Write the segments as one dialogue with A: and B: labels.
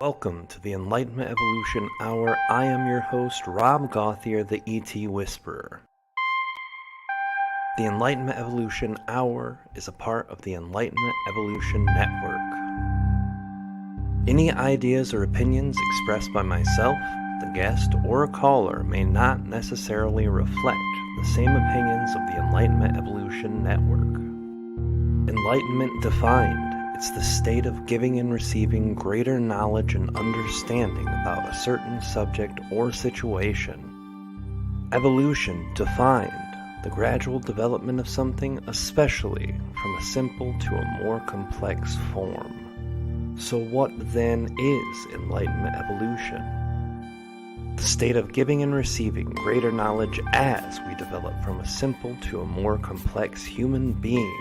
A: Welcome to the Enlightenment Evolution Hour. I am your host, Rob Gauthier, the ET Whisperer. The Enlightenment Evolution Hour is a part of the Enlightenment Evolution Network. Any ideas or opinions expressed by myself, the guest, or a caller may not necessarily reflect the same opinions of the Enlightenment Evolution Network. Enlightenment defined. It's the state of giving and receiving greater knowledge and understanding about a certain subject or situation. Evolution defined. The gradual development of something, especially from a simple to a more complex form. So what then is Enlightenment Evolution? The state of giving and receiving greater knowledge as we develop from a simple to a more complex human being,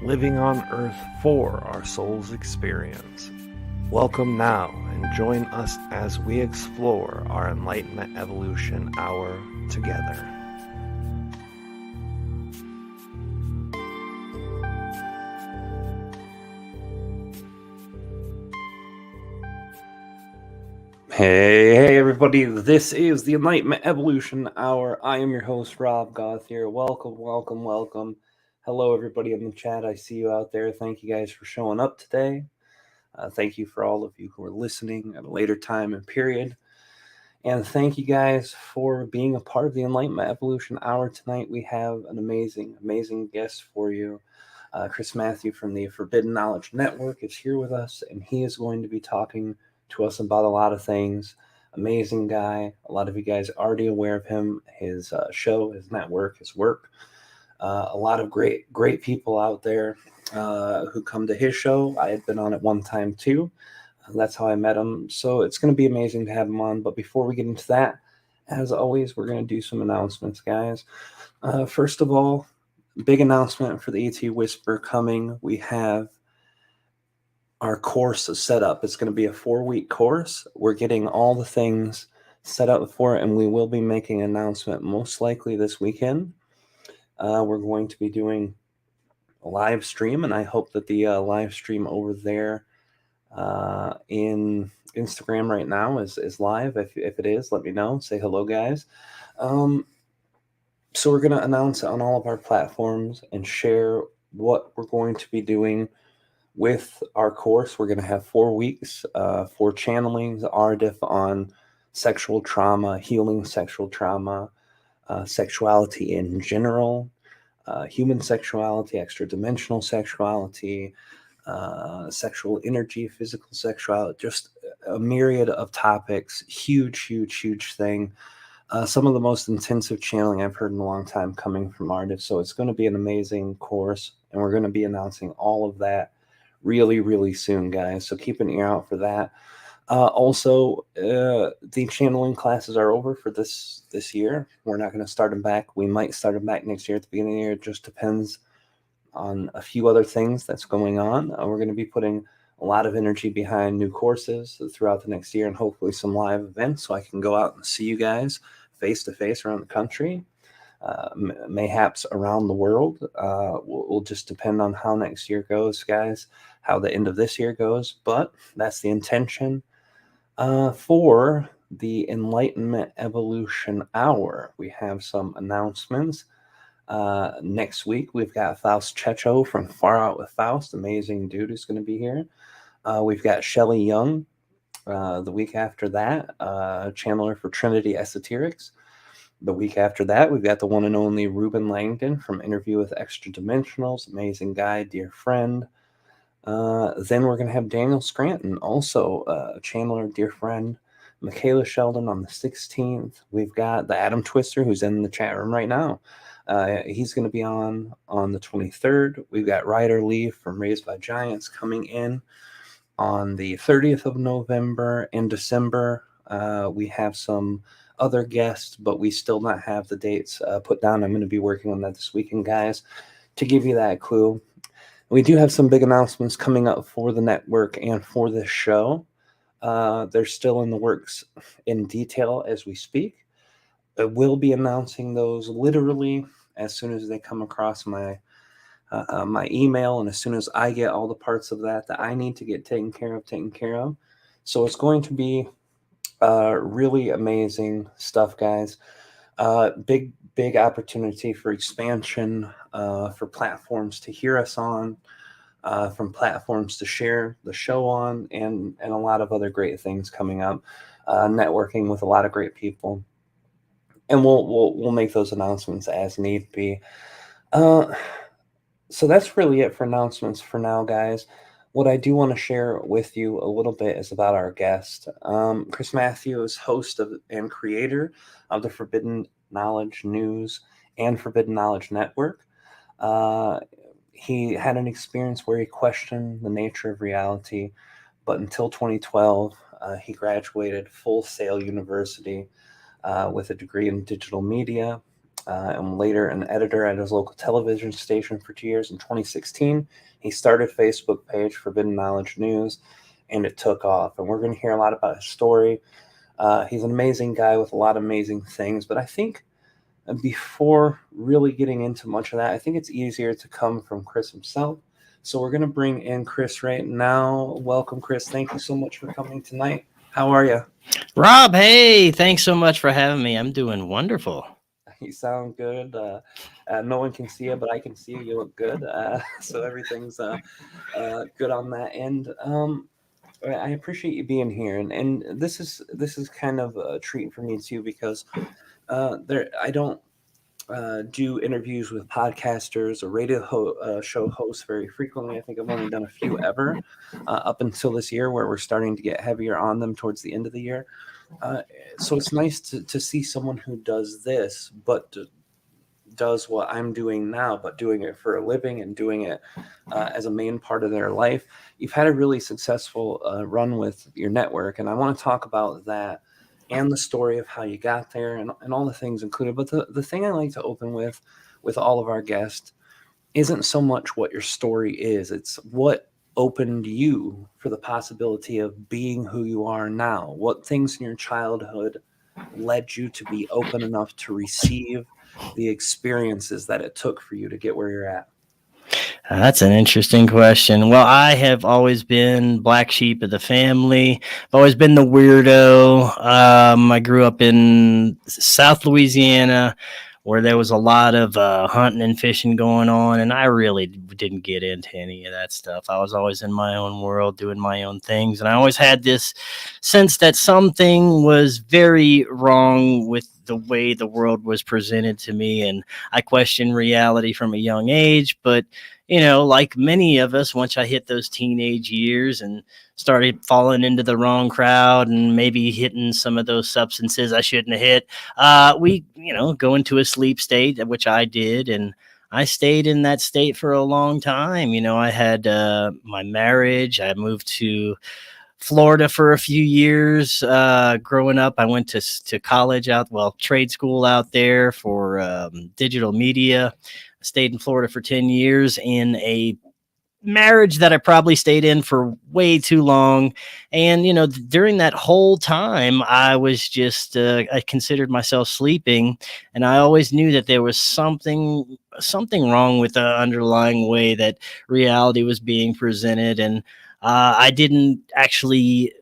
A: living on Earth for our soul's experience. Welcome now and join us as we explore our Enlightenment Evolution Hour together. Hey everybody, this is the Enlightenment Evolution Hour. I am your host, Rob Gauthier. Welcome. Hello everybody in the chat. I see you out there. Thank you guys for showing up today. Thank you for all of you who are listening at a later time and period. And thank you guys for being a part of the Enlightenment Evolution Hour tonight. We have an amazing guest for you. Mathieu from the Forbidden Knowledge Network is here with us, and he is going to be talking to us about a lot of things. Amazing guy. A lot of you guys are already aware of him, his show, his network, his work. A lot of great people out there who come to his show. I had been on it one time too. That's how I met him. So it's going to be amazing to have him on. But before we get into that, as always, we're going to do some announcements, guys. First of all, big announcement for the ET Whisper coming. We have our course set up. It's going to be a 4-week course. We're getting all the things set up for it, and we will be making an announcement most likely this weekend. We're going to be doing a live stream, and I hope that the live stream over there in Instagram right now is live. If it is, let me know. Say hello, guys. So we're going to announce it on all of our platforms and share what we're going to be doing with our course. We're going to have 4 weeks for channelings, RDIF on sexual trauma, healing sexual trauma, sexuality in general, human sexuality, extra-dimensional sexuality, sexual energy, physical sexuality, just a myriad of topics. Huge thing. Some of the most intensive channeling I've heard in a long time coming from RDIF. So it's going to be an amazing course, and we're going to be announcing all of that really soon, guys. So keep an ear out for that. Also, the channeling classes are over for this year. We're not going to start them back. We might start them back next year at the beginning of the year. It just depends on a few other things that's going on. We're going to be putting a lot of energy behind new courses throughout the next year, and hopefully some live events so I can go out and see you guys face to face around the country, mayhaps around the world. Will just depend on how next year goes, guys, how the end of this year goes, but that's the intention. For the Enlightenment Evolution Hour, we have some announcements. Next week, we've got Faust Checho from Far Out with Faust. Amazing dude who's going to be here. We've got Shelley Young the week after that, channeler for Trinity Esoterics. The week after that, we've got the one and only Ruben Langdon from Interview with Extra Dimensionals. Amazing guy, dear friend. Then we're going to have Daniel Scranton, also a channeler, dear friend. Michaela Sheldon on the 16th. We've got the Adam Twister, who's in the chat room right now. He's going to be on the 23rd. We've got Ryder Lee from Raised by Giants coming in on the 30th of November. In December, we have some other guests, but we still not have the dates put down. I'm going to be working on that this weekend, guys, to give you that clue. We do have some big announcements coming up for the network and for this show. They're still in the works in detail as we speak. I will be announcing those literally as soon as they come across my email, and as soon as I get all the parts of that I need to get taken care of. So it's going to be really amazing stuff, guys. Big opportunity for expansion, for platforms to hear us on, from platforms to share the show on, and a lot of other great things coming up. Networking with a lot of great people, and we'll make those announcements as need be. Uh, so that's really it for announcements for now, guys. What I do want to share with you a little bit is about our guest. Chris Mathieu is host of and creator of the Forbidden Knowledge News and Forbidden Knowledge Network. Uh, he had an experience where he questioned the nature of reality, but until 2012, he graduated Full Sail University with a degree in digital media, and later an editor at his local television station for 2 years. In 2016, he started a Facebook page, Forbidden Knowledge News, and it took off. And we're going to hear a lot about his story. He's an amazing guy with a lot of amazing things, but I think before really getting into much of that, I think it's easier to come from Chris himself. So we're going to bring in Chris right now. Welcome, Chris. Thank you so much for coming tonight. How are you?
B: Rob, hey, thanks so much for having me. I'm doing wonderful.
A: You sound good. No one can see you, but I can see you. You look good. So everything's good on that end. I appreciate you being here, and this is kind of a treat for me too, because I don't do interviews with podcasters or show hosts very frequently. I think I've only done a few ever up until this year, where we're starting to get heavier on them towards the end of the year. Uh, so it's nice to see someone who does this, but does what I'm doing now, but doing it for a living and doing it as a main part of their life. You've had a really successful run with your network, and I want to talk about that and the story of how you got there, and all the things included. But the thing I like to open with all of our guests isn't so much what your story is, it's what opened you for the possibility of being who you are now. What things in your childhood led you to be open enough to receive the experiences that it took for you to get where you're at?
B: That's an interesting question. Well, I have always been black sheep of the family. I've always been the weirdo. I grew up in South Louisiana, where there was a lot of hunting and fishing going on, and I really didn't get into any of that stuff. I was always in my own world, doing my own things, and I always had this sense that something was very wrong with the way the world was presented to me, and I questioned reality from a young age. But like many of us, once I hit those teenage years and started falling into the wrong crowd and maybe hitting some of those substances I shouldn't have hit, we, go into a sleep state, which I did. And I stayed in that state for a long time. I had my marriage. I moved to Florida for a few years. Growing up, I went to college trade school out there for digital media. I stayed in Florida for 10 years in a marriage that I probably stayed in for way too long. And, during that whole time, I was just, I considered myself sleeping. And I always knew that there was something wrong with the underlying way that reality was being presented. And I didn't actually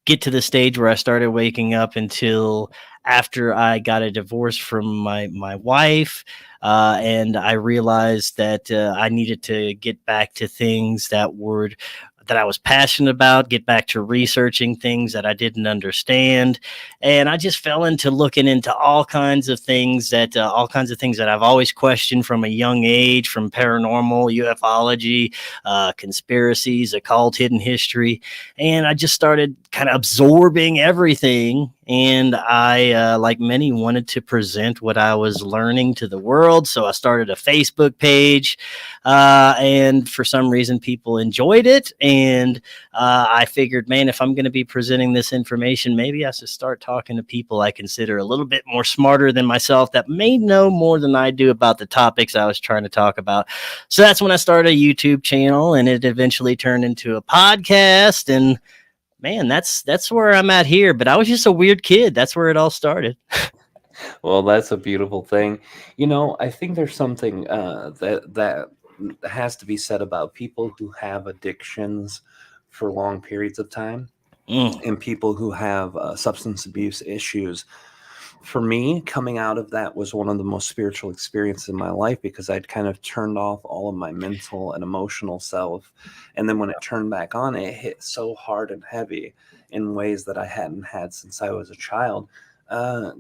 B: get to the stage where I started waking up until after I got a divorce from my wife, and I realized that I needed to get back to things that I was passionate about, get back to researching things that I didn't understand. And I just fell into looking into all kinds of things that I've always questioned from a young age, from paranormal, ufology, conspiracies, occult, hidden history. And I just started kind of absorbing everything. And I, like many, wanted to present what I was learning to the world. So I started a Facebook page, and for some reason, people enjoyed it. And I figured, man, if I'm going to be presenting this information, maybe I should start talking to people I consider a little bit more smarter than myself, that may know more than I do about the topics I was trying to talk about. So that's when I started a YouTube channel, and it eventually turned into a podcast. And man, that's where I'm at here. But I was just a weird kid. That's where it all started.
A: Well, that's a beautiful thing. I think there's something that has to be said about people who have addictions for long periods of time. and people who have substance abuse issues. For me, coming out of that was one of the most spiritual experiences in my life, because I'd kind of turned off all of my mental and emotional self. And then when it turned back on, it hit so hard and heavy in ways that I hadn't had since I was a child.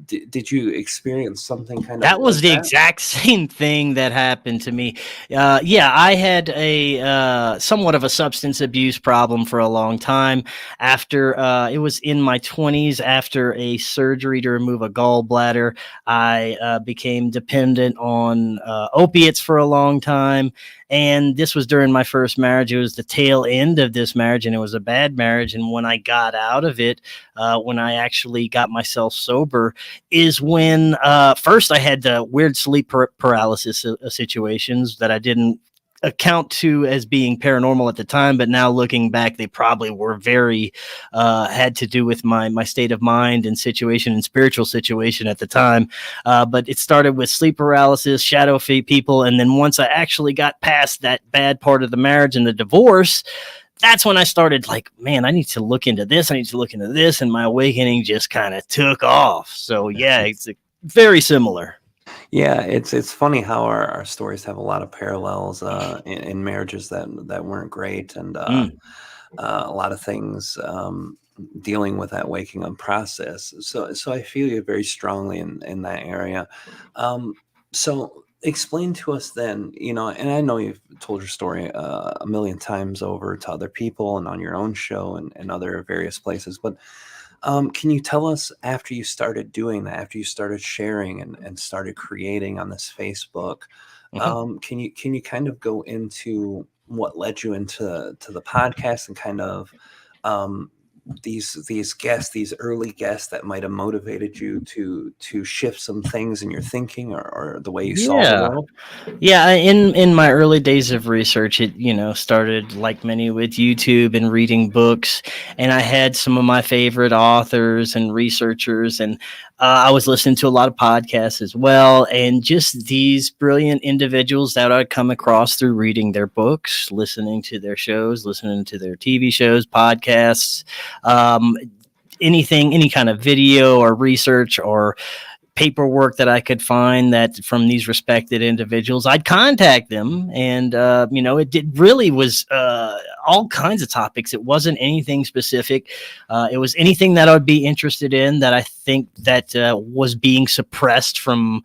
A: Did you experience something kind of
B: That
A: like
B: was the
A: that?
B: exact same thing that happened to me. Yeah, I had a somewhat of a substance abuse problem for a long time. After it was in my 20s, after a surgery to remove a gallbladder, I became dependent on opiates for a long time. And this was during my first marriage. It was the tail end of this marriage, and it was a bad marriage. And when I got out of it, when I actually got myself sober, is when first I had weird sleep paralysis situations that I didn't account to as being paranormal at the time, but now looking back, they probably were very had to do with my state of mind and situation and spiritual situation at the time. But it started with sleep paralysis, shadow people, and then once I actually got past that bad part of the marriage and the divorce, that's when I started like, man, I need to look into this. I need to look into this. And my awakening just kind of took off. So yeah, it's very similar.
A: Yeah, it's funny how our stories have a lot of parallels in marriages that weren't great, and
B: Mm.
A: a lot of things dealing with that waking up process. So I feel you very strongly in that area. So explain to us then, and I know you've told your story a million times over to other people and on your own show and other various places, but can you tell us, after you started doing that, after you started sharing and started creating on this Facebook,
B: Mhm.
A: can you kind of go into what led you to the podcast, and kind of um, these guests, these early guests that might have motivated you to shift some things in your thinking, or the way you saw the
B: Yeah.
A: world?
B: Yeah, in my early days of research, it started like many with YouTube and reading books, and I had some of my favorite authors and researchers, and I was listening to a lot of podcasts as well, and just these brilliant individuals that I'd come across through reading their books, listening to their shows, listening to their TV shows, podcasts, um, anything, any kind of video or research or paperwork that I could find that from these respected individuals, I'd contact them. And, it did really was all kinds of topics. It wasn't anything specific. It was anything that I would be interested in that I think that was being suppressed from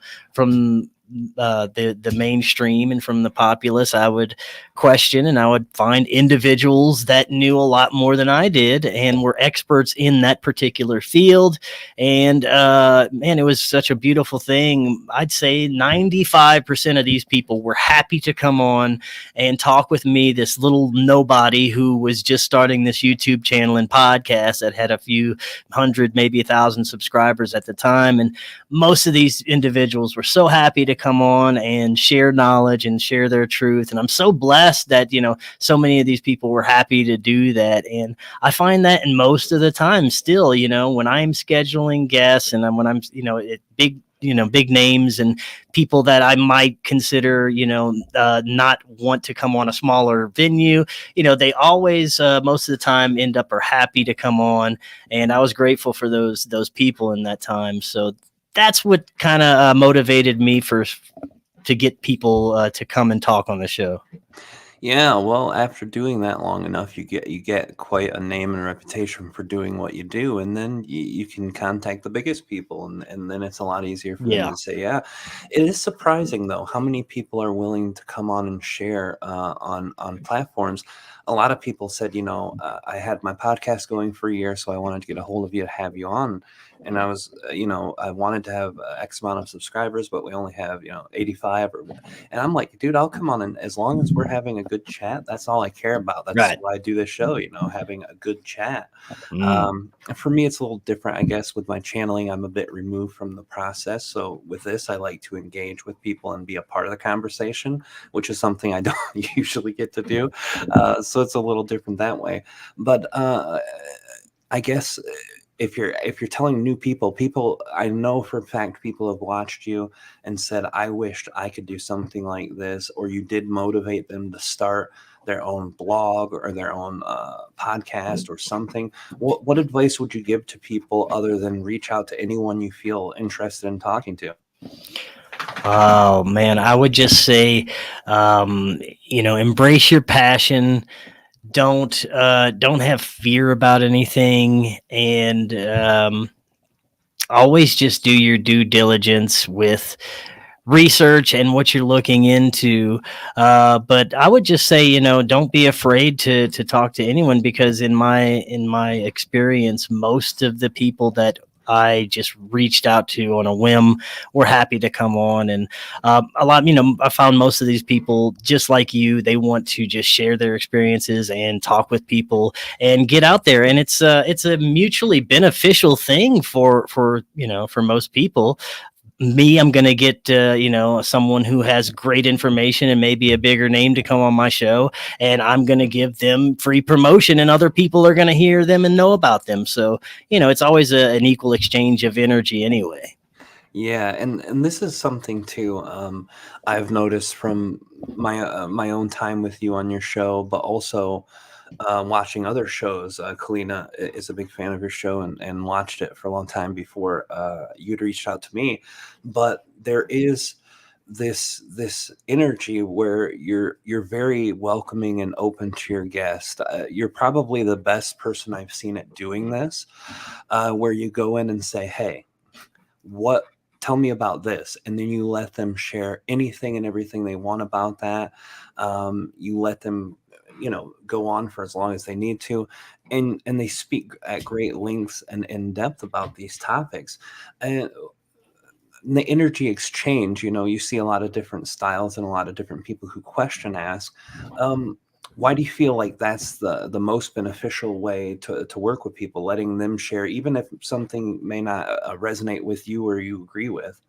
B: the mainstream and from the populace. I would question, and I would find individuals that knew a lot more than I did and were experts in that particular field. And man, it was such a beautiful thing. I'd say 95% of these people were happy to come on and talk with me, this little nobody who was just starting this YouTube channel and podcast that had a few hundred, maybe 1,000 subscribers at the time. And most of these individuals were so happy to come on and share knowledge and share their truth. And I'm so blessed that, so many of these people were happy to do that. And I find that in most of the time still, when I'm scheduling guests and when I'm, big names and people that I might consider, not want to come on a smaller venue, they always, most of the time end up are happy to come on. And I was grateful for those people in that time. So that's what kind of motivated me to get people to come and talk on the show.
A: Yeah, well, after doing that long enough, you get quite a name and reputation for doing what you do, and then you can contact the biggest people, and then it's a lot easier for them
B: Yeah.
A: to say, yeah. It is surprising though how many people are willing to come on and share on platforms. A lot of people said, I had my podcast going for a year, so I wanted to get a hold of you to have you on. And I was, I wanted to have X amount of subscribers, but we only have, 85 or, and I'm like, dude, I'll come on, and as long as we're having a good chat, that's all I care about. That's
B: Right.
A: why I do this show, having a good chat.
B: Mm.
A: For me, it's a little different, I guess. With my channeling, I'm a bit removed from the process. So with this, I like to engage with people and be a part of the conversation, which is something I don't usually get to do. So it's a little different that way. But I guess if you're telling new people, I know for a fact people have watched you and said, I wished I could do something like this, or you did motivate them to start their own blog or their own podcast or something. What advice would you give to people other than reach out to anyone you feel interested in talking to?
B: Oh man, I would just say, embrace your passion. Don't have fear about anything, and always just do your due diligence with research and what you're looking into. But I would just say, don't be afraid to talk to anyone, because in my experience, most of the people that I just reached out to on a whim were happy to come on. And a lot, I found most of these people, just like you, they want to just share their experiences and talk with people and get out there. And it's a mutually beneficial thing for most people. Me, I'm going to get, someone who has great information and maybe a bigger name to come on my show, and I'm going to give them free promotion, and other people are going to hear them and know about them. So, it's always an equal exchange of energy anyway.
A: Yeah, and this is something too. I've noticed from my own time with you on your show, but also watching other shows. Kalina is a big fan of your show and watched it for a long time before you'd reached out to me. But there is this energy where you're very welcoming and open to your guest. You're probably the best person I've seen at doing this, where you go in and say, "Hey, tell me about this," and then you let them share anything and everything they want about that. You let them go on for as long as they need to, and they speak at great lengths and in depth about these topics. And the energy exchange, you see a lot of different styles and a lot of different people who question ask. Why do you feel like that's the most beneficial way to work with people, letting them share, even if something may not resonate with you or you agree with?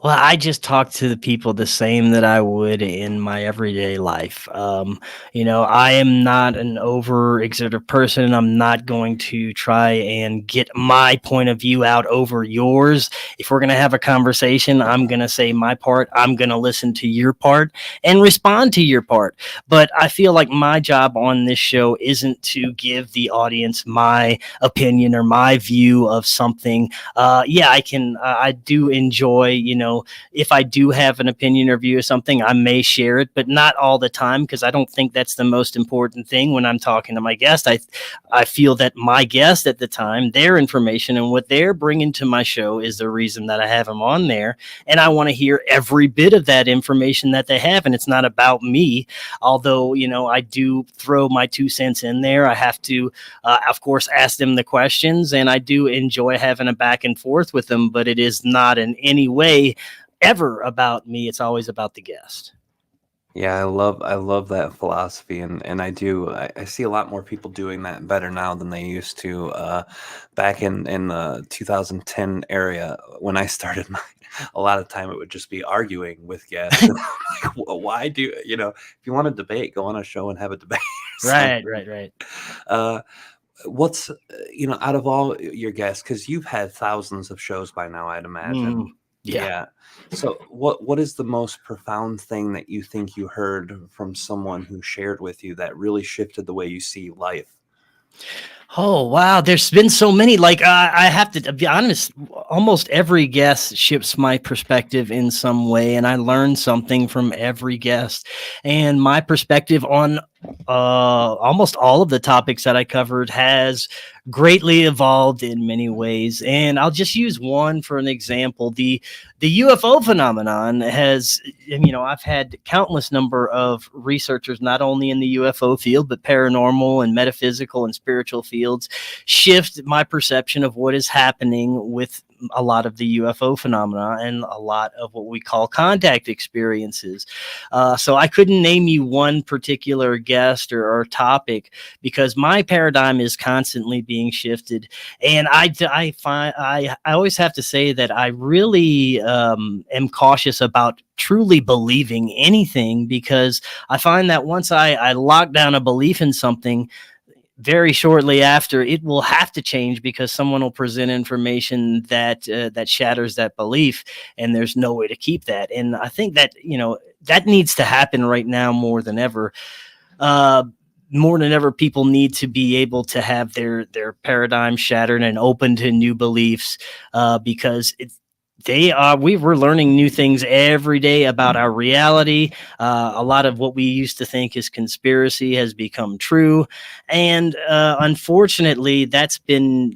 B: Well, I just talk to the people the same that I would in my everyday life. I am not an over exertive person. I'm not going to try and get my point of view out over yours. If we're going to have a conversation, I'm going to say my part. I'm going to listen to your part and respond to your part. But I feel like my job on this show isn't to give the audience my opinion or my view of something. I do enjoy, if I do have an opinion or view of something, I may share it, but not all the time, because I don't think that's the most important thing when I'm talking to my guest. I feel that my guest at the time, their information and what they're bringing to my show is the reason that I have them on there. And I want to hear every bit of that information that they have. And it's not about me, although, I do throw my 2 cents in there. I have to, of course, ask them the questions, and I do enjoy having a back and forth with them, but it is not in any way ever about me. It's always about the guest.
A: Yeah, I love that philosophy, and I see a lot more people doing that better now than they used to back in the 2010 area when I started. A lot of time it would just be arguing with guests. Like, why if you want to debate, go on a show and have a debate.
B: Right.
A: Uh, what's out of all your guests, because you've had thousands of shows by now, I'd imagine.
B: Yeah.
A: So what is the most profound thing that you think you heard from someone who shared with you that really shifted the way you see life?
B: Oh, wow. There's been so many. Like, I have to be honest, almost every guest shifts my perspective in some way, and I learn something from every guest. And my perspective on almost all of the topics that I covered has greatly evolved in many ways. And I'll just use one for an example. The UFO phenomenon has, I've had countless number of researchers, not only in the UFO field, but paranormal and metaphysical and spiritual fields, shift my perception of what is happening with a lot of the UFO phenomena and a lot of what we call contact experiences. So I couldn't name you one particular guest or topic, because my paradigm is constantly being shifted. And I always have to say that I really am cautious about truly believing anything, because I find that once I lock down a belief in something, very shortly after, it will have to change because someone will present information that that shatters that belief, and there's no way to keep that. And I think that that needs to happen right now more than ever. Uh, More than ever, people need to be able to have their paradigm shattered and open to new beliefs, because we were learning new things every day about our reality. A lot of what we used to think is conspiracy has become true, and unfortunately, that's been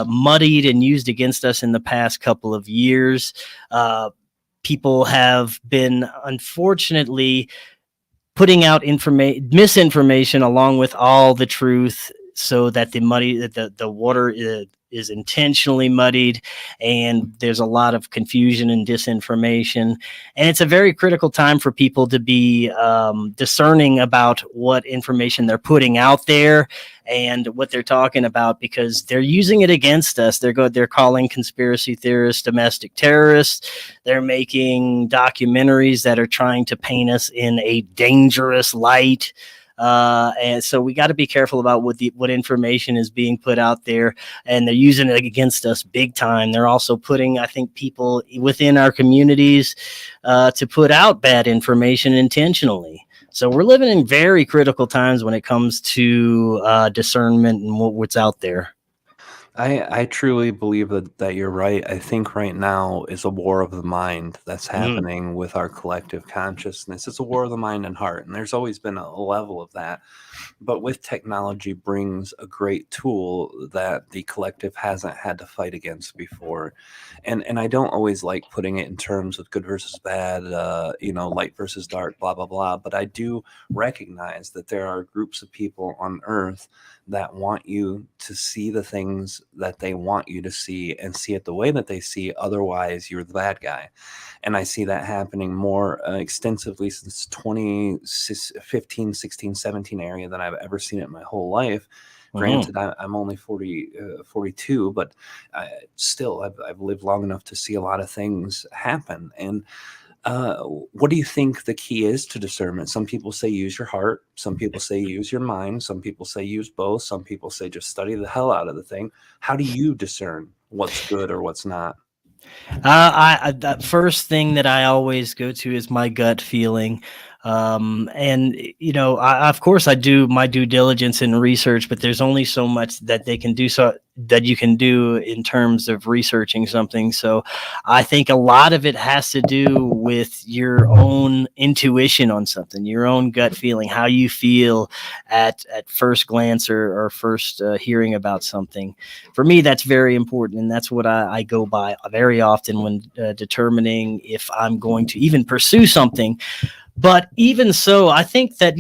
B: muddied and used against us in the past couple of years. People have been, unfortunately, putting out misinformation along with all the truth, so that the water is intentionally muddied, and there's a lot of confusion and disinformation. And it's a very critical time for people to be discerning about what information they're putting out there and what they're talking about, because they're using it against us. They're calling conspiracy theorists domestic terrorists. They're making documentaries that are trying to paint us in a dangerous light. And so we got to be careful about what information is being put out there, and they're using it against us big time. They're also putting, I think, people within our communities to put out bad information intentionally. So we're living in very critical times when it comes to discernment and what's out there.
A: I truly believe that you're right. I think right now is a war of the mind that's happening with our collective consciousness. It's a war of the mind and heart, and there's always been a level of that. But with technology brings a great tool that the collective hasn't had to fight against before. And I don't always like putting it in terms of good versus bad, light versus dark, blah, blah, blah. But I do recognize that there are groups of people on Earth that want you to see the things that they want you to see and see it the way that they see. Otherwise, you're the bad guy. And I see that happening more extensively since 2015, 16, 17 area than I've ever seen it in my whole life. Granted, I'm only 42, but still, I've lived long enough to see a lot of things happen. And what do you think the key is to discernment? Some people say use your heart. Some people say use your mind. Some people say use both. Some people say just study the hell out of the thing. How do you discern what's good or what's not?
B: The first thing that I always go to is my gut feeling. And of course I do my due diligence and research, but there's only so much that you can do in terms of researching something. So I think a lot of it has to do with your own intuition on something, your own gut feeling, how you feel at first glance or first hearing about something. For me, that's very important, and that's what I go by very often when determining if I'm going to even pursue something. But even so, I think that,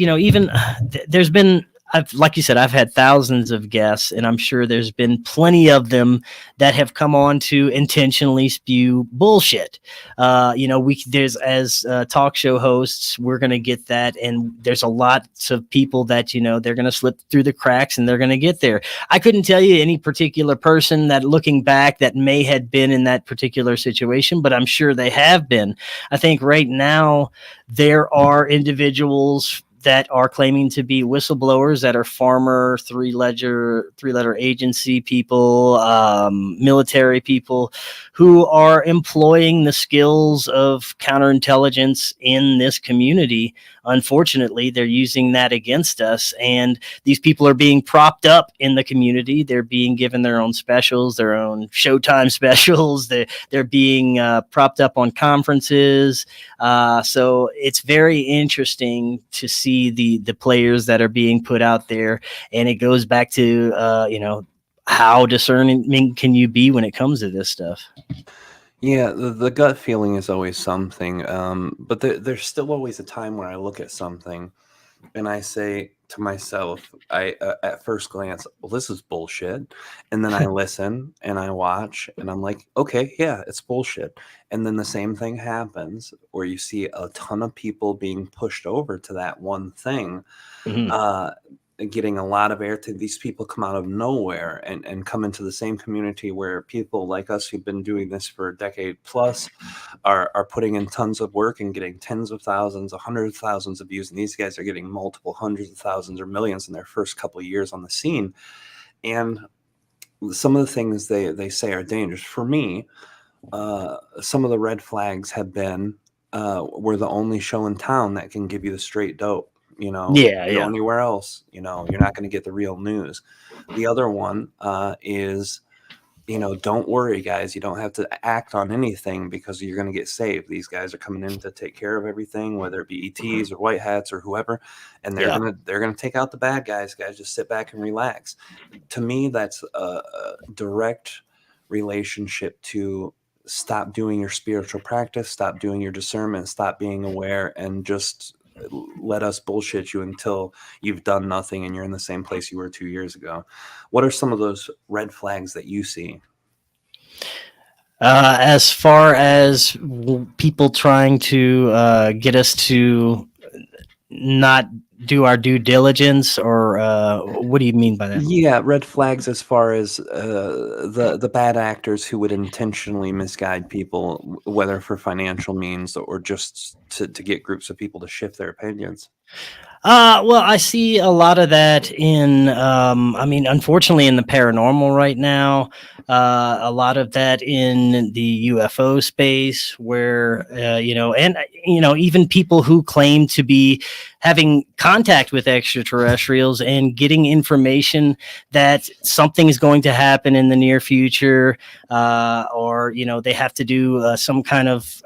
B: there's been, like you said, I've had thousands of guests, and I'm sure there's been plenty of them that have come on to intentionally spew bullshit. There's as talk show hosts, we're going to get that. And there's a lot of people that, they're going to slip through the cracks and they're going to get there. I couldn't tell you any particular person that, looking back, that may have been in that particular situation, but I'm sure they have been. I think right now there are individuals that are claiming to be whistleblowers that are former three-letter agency people, military people, who are employing the skills of counterintelligence in this community. Unfortunately, they're using that against us, and these people are being propped up in the community. They're being given their own specials, their own Showtime specials. They're being propped up on conferences. So it's very interesting to see the players that are being put out there, and it goes back to how discerning can you be when it comes to this stuff.
A: Yeah, the gut feeling is always something, but there's still always a time where I look at something and I say to myself, at first glance, well, this is bullshit. And then I listen and I watch and I'm like, okay, yeah, it's bullshit. And then the same thing happens where you see a ton of people being pushed over to that one thing.
B: Mhm.
A: getting a lot of airtime. These people come out of nowhere and come into the same community where people like us who've been doing this for a decade plus are putting in tons of work and getting tens of thousands, hundreds of thousands of views. And these guys are getting multiple hundreds of thousands or millions in their first couple of years on the scene. And some of the things they say are dangerous. For me, some of the red flags have been we're the only show in town that can give you the straight dope. You know,
B: Yeah,
A: you go
B: yeah.
A: anywhere else, you know, you're not going to get the real news. The other one is, you know, don't worry, guys. You don't have to act on anything because you're going to get saved. These guys are coming in to take care of everything, whether it be ETs or white hats or whoever, and they're
B: Yeah.
A: gonna take out the bad guys. Guys, just sit back and relax. To me, that's a direct relationship to stop doing your spiritual practice, stop doing your discernment, stop being aware, and just let us bullshit you until you've done nothing and you're in the same place you were 2 years ago. What are some of those red flags that you see?
B: As far as people trying to get us to not do our due diligence, or what do you mean by that?
A: Yeah, red flags as far as the bad actors who would intentionally misguide people, whether for financial means or just to get groups of people to shift their opinions.
B: Well, I see a lot of that in, I mean, unfortunately, in the paranormal right now. A lot of that in the UFO space, where and even people who claim to be having contact with extraterrestrials and getting information that something is going to happen in the near future, or they have to do some kind of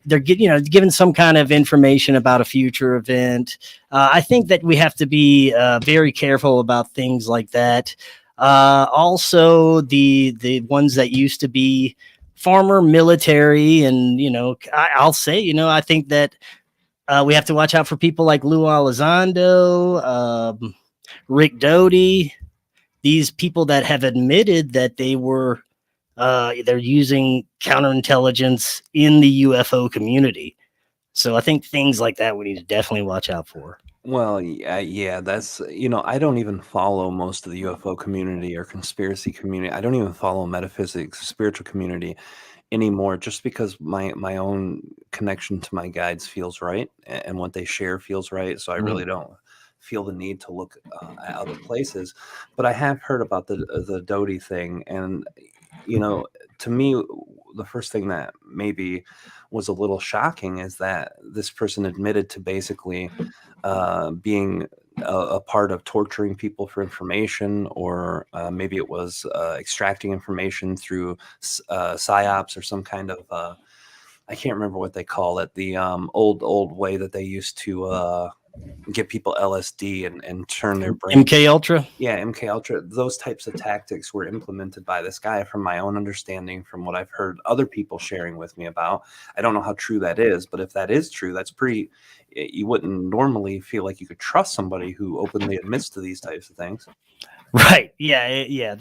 B: they're given some kind of information about a future event. I think that we have to be very careful about things like that. Also, the ones that used to be former military, and I'll say, I think that we have to watch out for people like Lou Elizondo, Rick Doty, these people that have admitted that they're using counterintelligence in the UFO community. So I think things like that we need to definitely watch out for.
A: Well, yeah, that's, I don't even follow most of the UFO community or conspiracy community. I don't even follow metaphysics, spiritual community anymore, just because my own connection to my guides feels right and what they share feels right. So I really don't feel the need to look at other places. But I have heard about the Doty thing, and to me, the first thing that maybe was a little shocking is that this person admitted to basically being a part of torturing people for information, or maybe it was extracting information through psyops or some kind of I can't remember what they call it, the old way that they used to give people LSD and turn their brain.
B: MK Ultra.
A: Yeah, MK Ultra. Those types of tactics were implemented by this guy, from my own understanding, from what I've heard other people sharing with me about. I don't know how true that is, but if that is true, that's pretty. You wouldn't normally feel like you could trust somebody who openly admits to these types of things.
B: Right. Yeah.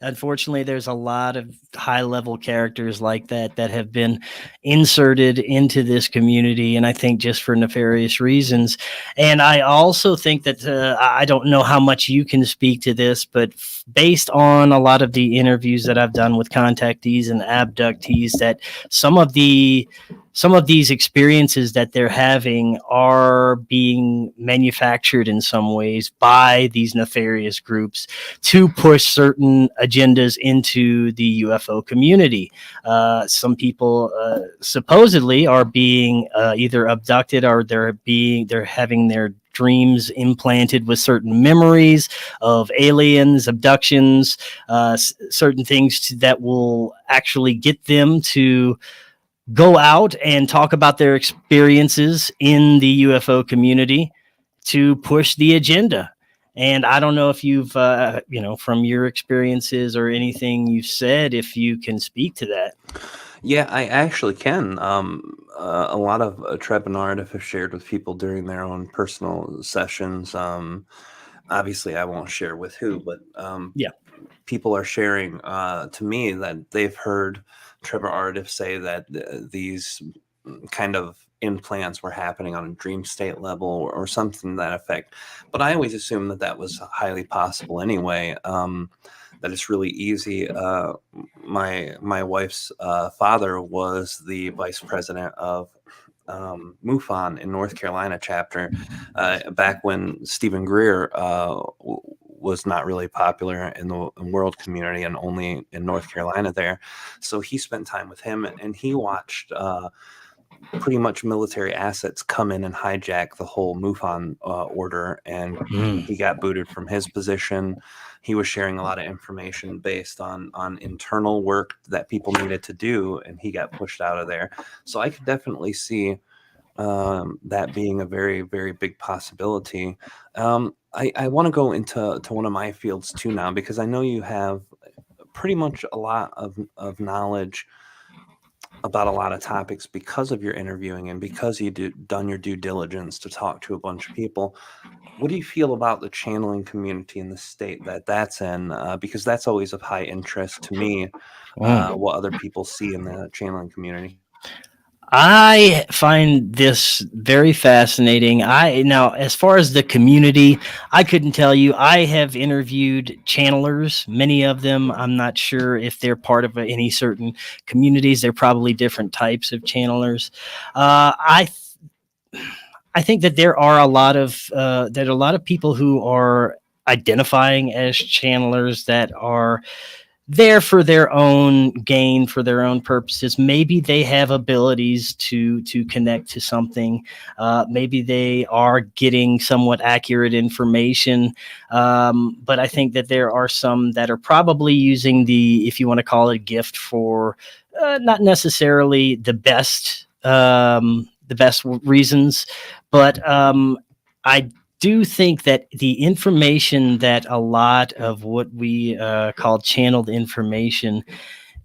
B: Unfortunately, there's a lot of high level characters like that have been inserted into this community. And I think just for nefarious reasons. And I also think that I don't know how much you can speak to this, but based on a lot of the interviews that I've done with contactees and abductees, that some of these experiences that they're having are being manufactured in some ways by these nefarious groups to push certain agendas into the UFO community. Some people supposedly are being either abducted, or they're having their dreams implanted with certain memories of aliens, abductions, certain things that will actually get them to go out and talk about their experiences in the UFO community to push the agenda. And I don't know if you've, from your experiences or anything you've said, if you can speak to that.
A: Yeah, I actually can. A lot of Treb and Ardif have shared with people during their own personal sessions. Obviously, I won't share with who, but
B: Yeah.
A: people are sharing to me that they've heard Trevor Ardif say that these kind of implants were happening on a dream state level or something to that effect. But I always assumed that was highly possible anyway. That it's really easy. My wife's father was the vice president of MUFON in North Carolina chapter back when Stephen Greer was not really popular in the world community and only in North Carolina there. So he spent time with him, and he watched pretty much military assets come in and hijack the whole MUFON order, and he got booted from his position. He was sharing a lot of information based on internal work that people needed to do, and he got pushed out of there. So I could definitely see that being a very, very big possibility. I want to go into one of my fields too now, because I know you have pretty much a lot of knowledge about a lot of topics because of your interviewing and because done your due diligence to talk to a bunch of people. What do you feel about the channeling community in the state that's in? Because that's always of high interest to me, what other people see in the channeling community.
B: I find this very fascinating. Now, as far as the community, I couldn't tell you. I have interviewed channelers, many of them. I'm not sure if they're part of any certain communities. They're probably different types of channelers. I think that there are a lot of people who are identifying as channelers that are there for their own gain, for their own purposes. Maybe they have abilities to connect to something. Maybe they are getting somewhat accurate information. But I think that there are some that are probably using if you want to call it a gift, for not necessarily the best reasons. But I do think that the information that a lot of what we call channeled information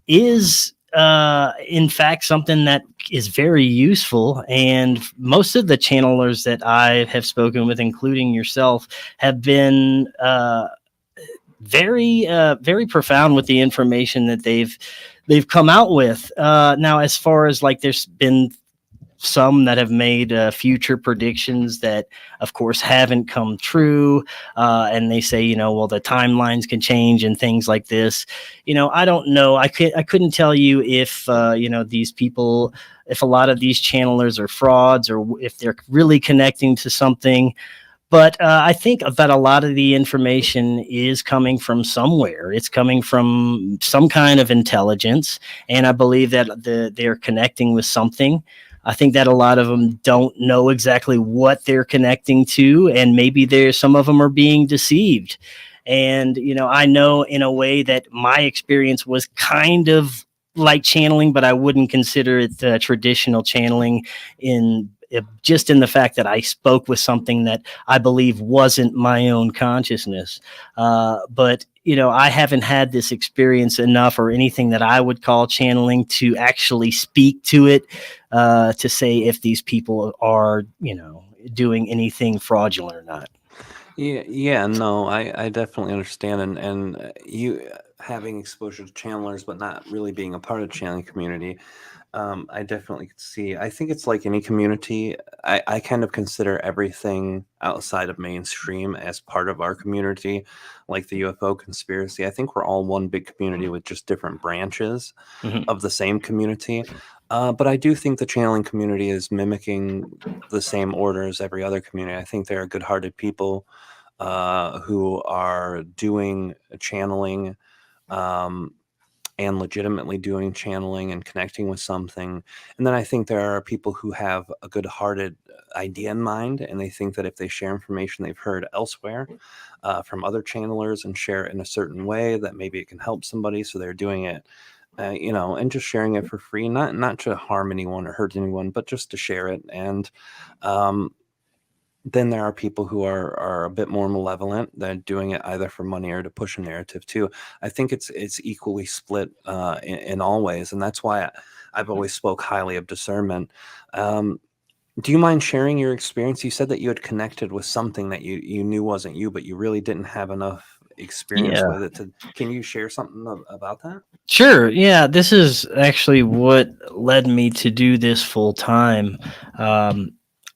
B: is in fact something that is very useful. And most of the channelers that I have spoken with, including yourself, have been very profound with the information that they've come out with. Now, as far as like, there's been some that have made future predictions that, of course, haven't come true. And they say, well, the timelines can change and things like this. I don't know. I couldn't tell you if, these people, if a lot of these channelers are frauds or if they're really connecting to something. But I think that a lot of the information is coming from somewhere. It's coming from some kind of intelligence. And I believe that they're connecting with something. I think that a lot of them don't know exactly what they're connecting to, and maybe some of them are being deceived. And, I know in a way that my experience was kind of like channeling, but I wouldn't consider it traditional channeling just in the fact that I spoke with something that I believe wasn't my own consciousness. But I haven't had this experience enough or anything that I would call channeling to actually speak to it, to say if these people are, doing anything fraudulent or not.
A: Yeah, no, I definitely understand, and you having exposure to channelers, but not really being a part of the channeling community. I definitely could see. I think it's like any community. I kind of consider everything outside of mainstream as part of our community, like the UFO conspiracy. I think we're all one big community with just different branches of the same community. But I do think the channeling community is mimicking the same order as every other community. I think they are good-hearted people who are doing channeling. And legitimately doing channeling and connecting with something. And then I think there are people who have a good-hearted idea in mind, and they think that if they share information they've heard elsewhere from other channelers and share it in a certain way, that maybe it can help somebody. So they're doing it, and just sharing it for free, not to harm anyone or hurt anyone, but just to share it. And then there are people who are a bit more malevolent. They're doing it either for money or to push a narrative too. I think it's equally split in all ways, and that's why I've always spoke highly of discernment. Do you mind sharing your experience? You said that you had connected with something that you knew wasn't you, but you really didn't have enough experience with it. Can you share something about that?
B: Sure. Yeah, this is actually what led me to do this full time. Um,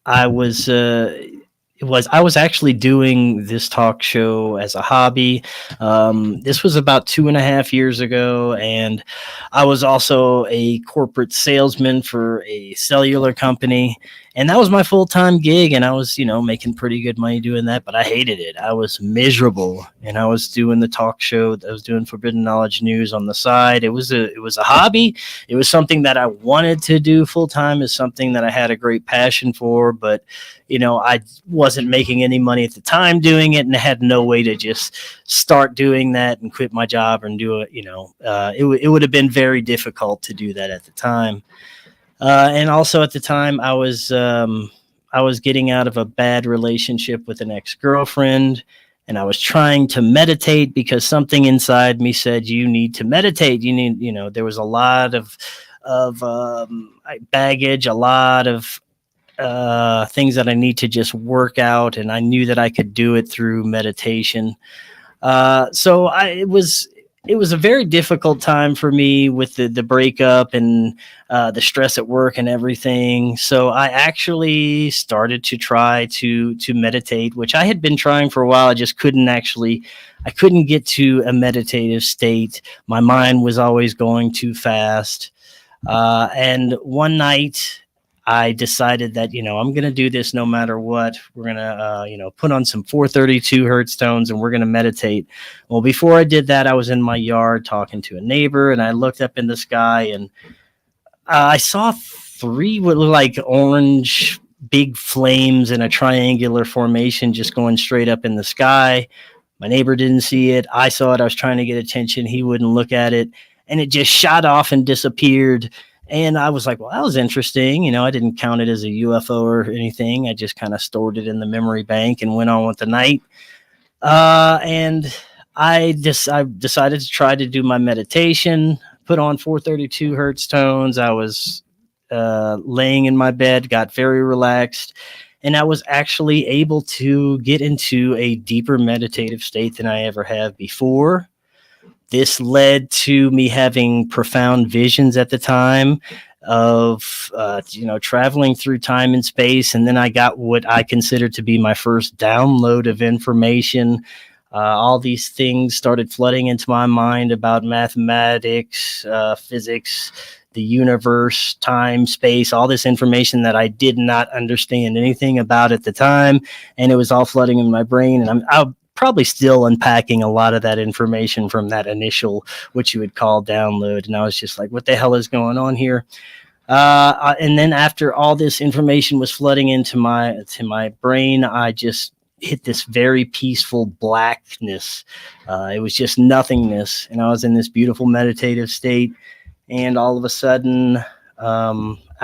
B: I was I was actually doing this talk show as a hobby. This was about 2.5 years ago, and I was also a corporate salesman for a cellular company, and that was my full time gig. And I was, making pretty good money doing that, but I hated it. I was miserable, and I was doing the talk show. I was doing Forbidden Knowledge News on the side. It was a hobby. It was something that I wanted to do full time. Is something that I had a great passion for, but I wasn't making any money at the time doing it, and I had no way to just start doing that and quit my job and do it. It would have been very difficult to do that at the time. And also at the time, I was getting out of a bad relationship with an ex-girlfriend, and I was trying to meditate because something inside me said, "You need to meditate. You need." There was a lot of baggage, a lot of things that I need to just work out, and I knew that I could do it through meditation. It was a very difficult time for me with the breakup and the stress at work and everything. So I actually started to try to meditate, which I had been trying for a while. I just I couldn't get to a meditative state. My mind was always going too fast. And one night I decided that, I'm going to do this no matter what. We're going to, put on some 432 hertz tones and we're going to meditate. Well, before I did that, I was in my yard talking to a neighbor, and I looked up in the sky, and I saw 3 what looked like orange big flames in a triangular formation just going straight up in the sky. My neighbor didn't see it. I saw it. I was trying to get attention. He wouldn't look at it, and it just shot off and disappeared. And I was like, well, that was interesting. I didn't count it as a UFO or anything. I just kind of stored it in the memory bank and went on with the night. And I decided to try to do my meditation, put on 432 hertz tones. I was laying in my bed, got very relaxed, and I was actually able to get into a deeper meditative state than I ever have before. This led to me having profound visions at the time of, traveling through time and space. And then I got what I consider to be my first download of information. All these things started flooding into my mind about mathematics, physics, the universe, time, space, all this information that I did not understand anything about at the time. And it was all flooding in my brain. And I'm probably still unpacking a lot of that information from that initial, what you would call download. And I was just like, what the hell is going on here? And then after all this information was flooding into my brain, I just hit this very peaceful blackness. It was just nothingness. And I was in this beautiful meditative state. And all of a sudden,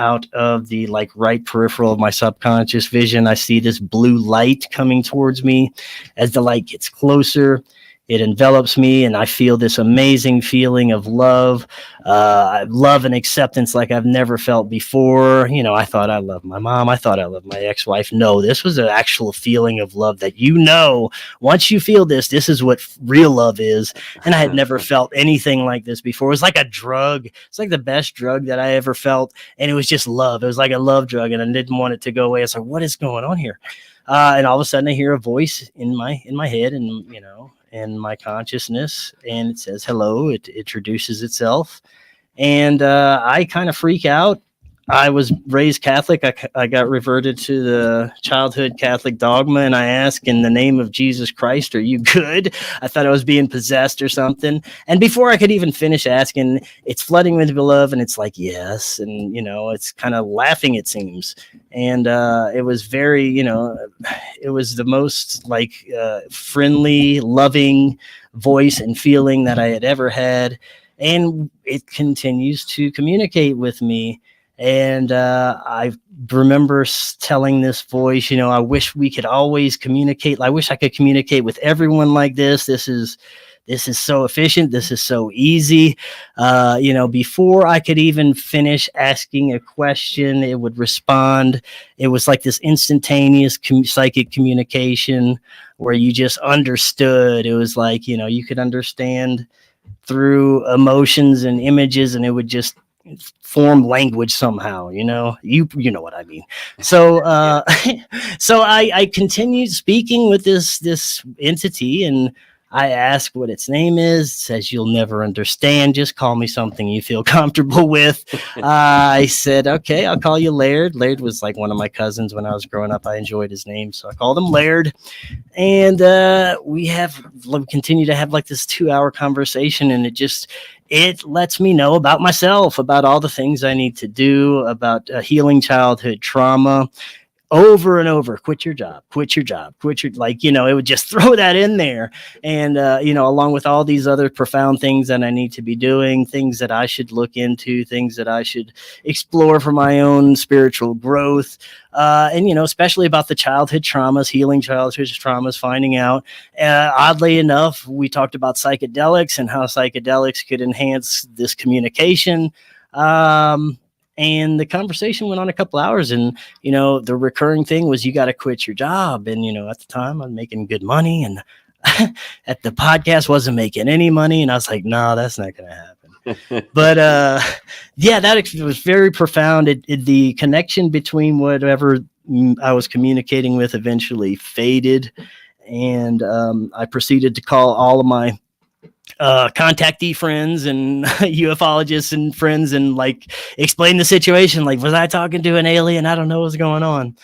B: out of the right peripheral of my subconscious vision, I see this blue light coming towards me. As the light gets closer, it envelops me, and I feel this amazing feeling of love, love and acceptance like I've never felt before. I thought I loved my mom. I thought I loved my ex-wife. No, this was an actual feeling of love that, once you feel this is what real love is. And I had never felt anything like this before. It was like a drug. It's like the best drug that I ever felt. And it was just love. It was like a love drug, and I didn't want it to go away. I was like, what is going on here? And all of a sudden I hear a voice in my head, and, in my consciousness, and it says hello. It introduces itself, and I kind of freak out. I was raised Catholic. I got reverted to the childhood Catholic dogma, and I asked, in the name of Jesus Christ, are you good? I thought I was being possessed or something. And before I could even finish asking, it's flooding with love, and it's like, yes. And, it's kind of laughing, it seems. And it was very, it was the most friendly, loving voice and feeling that I had ever had. And it continues to communicate with me. And I remember telling this voice, I wish we could always communicate. I wish I could communicate with everyone like this. This is This is so efficient. This is so easy. Before I could even finish asking a question, it would respond. It was like this instantaneous psychic communication where you just understood. It was like, you could understand through emotions and images, and it would just form language somehow. You know what I mean. So so I continued speaking with this entity, and I asked what its name is. It says, "You'll never understand. Just call me something you feel comfortable with." I said, "Okay, I'll call you Laird." Laird was like one of my cousins when I was growing up. I enjoyed his name, so I called him Laird. And we continue to have like this 2-hour conversation, and it lets me know about myself, about all the things I need to do, about healing childhood trauma. Over and over, quit your job, it would just throw that in there. And, along with all these other profound things that I need to be doing, things that I should look into, things that I should explore for my own spiritual growth. Especially about the childhood traumas, healing childhood traumas, finding out. Oddly enough, we talked about psychedelics and how psychedelics could enhance this communication. And the conversation went on a couple hours, and, the recurring thing was, you got to quit your job. And, at the time I'm making good money, and at the podcast wasn't making any money. And I was like, no, that's not going to happen. But that was very profound. The connection between whatever I was communicating with eventually faded. And I proceeded to call all of my contactee friends and ufologists and friends, and like explain the situation. Like, was I talking to an alien? I don't know what's going on.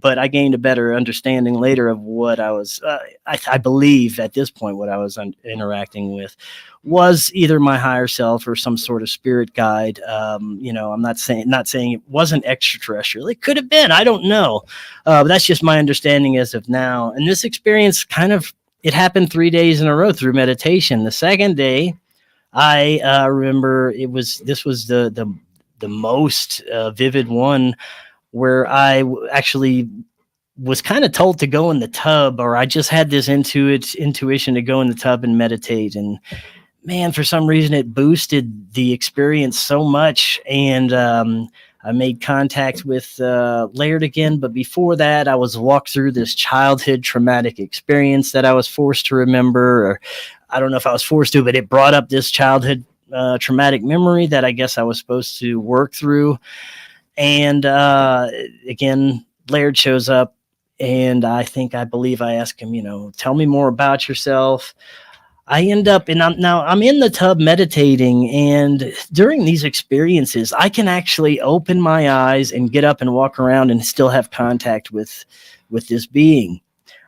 B: But I gained a better understanding later of what I was, I believe at this point, what I was interacting with was either my higher self or some sort of spirit guide. I'm not saying it wasn't extraterrestrial. It could have been, I don't know. But that's just my understanding as of now. And this experience it happened 3 days in a row through meditation. The second day, I remember this was the most vivid one, where I actually was kind of told to go in the tub, or I just had this intuition to go in the tub and meditate. And man, for some reason, it boosted the experience so much. And I made contact with Laird again, but before that, I was walked through this childhood traumatic experience that I was forced to remember, or I don't know if I was forced to, but it brought up this childhood traumatic memory that I guess I was supposed to work through. And again, Laird shows up, and I believe I asked him, tell me more about yourself. I end up, and I'm in the tub meditating, and during these experiences, I can actually open my eyes and get up and walk around and still have contact with this being.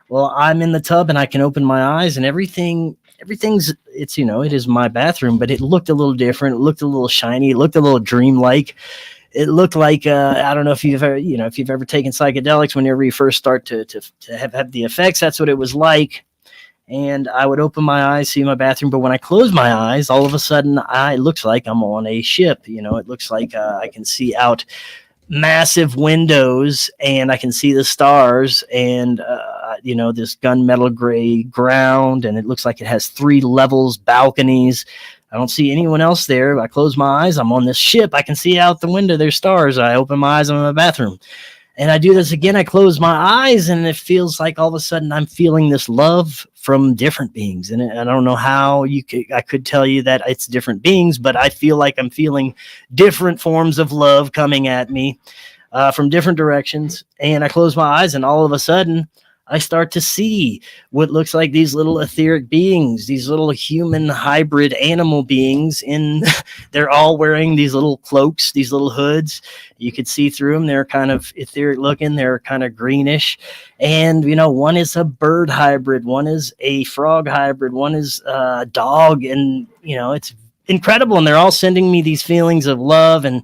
B: Well, I'm in the tub and I can open my eyes, and everything's, it is my bathroom, but it looked a little different. It looked a little shiny. It looked a little dreamlike. It looked like, I don't know if you've ever taken psychedelics, whenever you first start to have the effects, that's what it was like. And I would open my eyes, see my bathroom. But when I close my eyes, all of a sudden, it looks like I'm on a ship. It looks like I can see out massive windows, and I can see the stars, and, this gunmetal gray ground. And it looks like it has 3 levels, balconies. I don't see anyone else there. I close my eyes. I'm on this ship. I can see out the window. There's stars. I open my eyes. I'm in my bathroom. And I do this again. I close my eyes, and it feels like all of a sudden I'm feeling this love from different beings. And I don't know how I could tell you that it's different beings, but I feel like I'm feeling different forms of love coming at me from different directions. And I close my eyes, and all of a sudden I start to see what looks like these little etheric beings, these little human hybrid animal beings. They're all wearing these little cloaks, these little hoods. You could see through them. They're kind of etheric looking. They're kind of greenish. And, one is a bird hybrid. One is a frog hybrid. One is a dog. And, it's incredible. And they're all sending me these feelings of love. And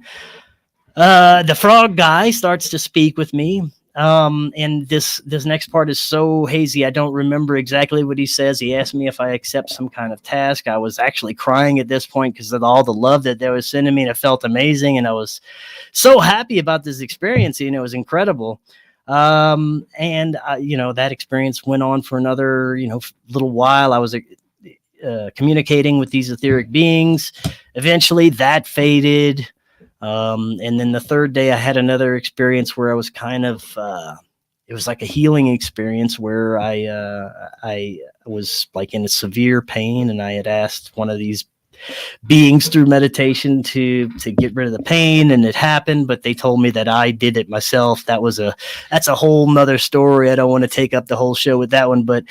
B: the frog guy starts to speak with me. And this next part is so hazy. I don't remember exactly what he says. He asked me if I accept some kind of task. I was actually crying at this point because of all the love that they were sending me, and it felt amazing. And I was so happy about this experience. It was incredible. That experience went on for another, little while. communicating with these etheric beings. Eventually that faded. And then the third day I had another experience where I was kind of, it was like a healing experience where I was like in a severe pain, and I had asked one of these beings through meditation to get rid of the pain, and it happened, but they told me that I did it myself. That's a whole nother story. I don't want to take up the whole show with that one, but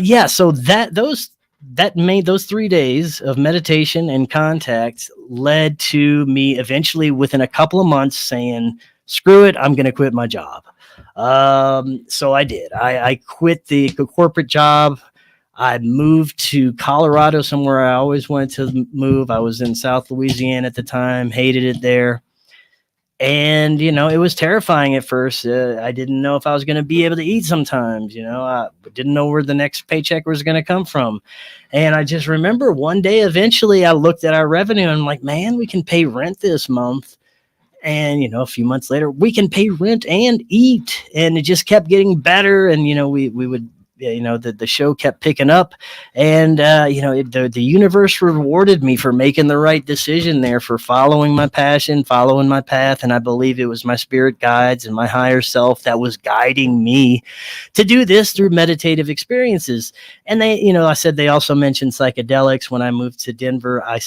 B: yeah, so that made those 3 days of meditation and contact led to me eventually within a couple of months saying, screw it, I'm going to quit my job. So I did. I quit the corporate job. I moved to Colorado, somewhere I always wanted to move. I was in South Louisiana at the time, hated it there. And, it was terrifying at first. I didn't know if I was going to be able to eat sometimes. I didn't know where the next paycheck was going to come from. And I just remember one day, eventually, I looked at our revenue and I'm like, man, we can pay rent this month. And, a few months later, we can pay rent and eat. And it just kept getting better. And, we would, the show kept picking up. And, the universe rewarded me for making the right decision there, for following my passion, following my path. And I believe it was my spirit guides and my higher self that was guiding me to do this through meditative experiences. And I said they also mentioned psychedelics. When I moved to Denver, I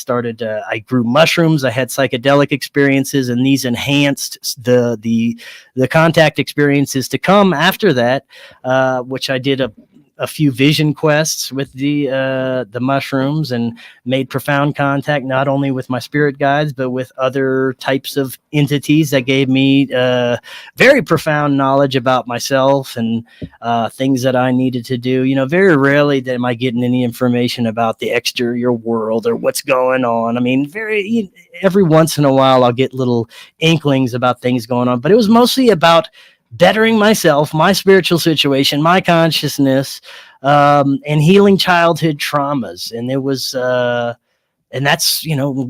B: grew mushrooms. I had psychedelic experiences, and these enhanced the contact experiences to come after that, which I did a few vision quests with the mushrooms, and made profound contact not only with my spirit guides but with other types of entities that gave me very profound knowledge about myself and things that I needed to do. Very rarely am I getting any information about the exterior world or what's going on. I mean, every once in a while I'll get little inklings about things going on, but it was mostly about bettering myself, my spiritual situation, my consciousness, and healing childhood traumas. And it was, and that's,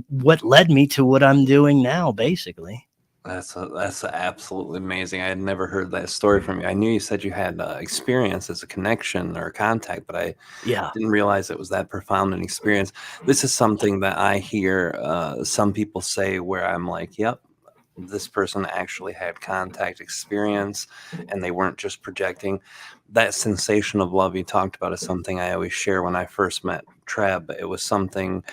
B: what led me to what I'm doing now, basically.
A: That's absolutely amazing. I had never heard that story from you. I knew you said you had experience as a connection or a contact, but I didn't realize it was that profound an experience. This is something that I hear some people say, where I'm like, yep, this person actually had contact experience and they weren't just projecting. That sensation of love you talked about is something I always share. When I first met Treb, it was something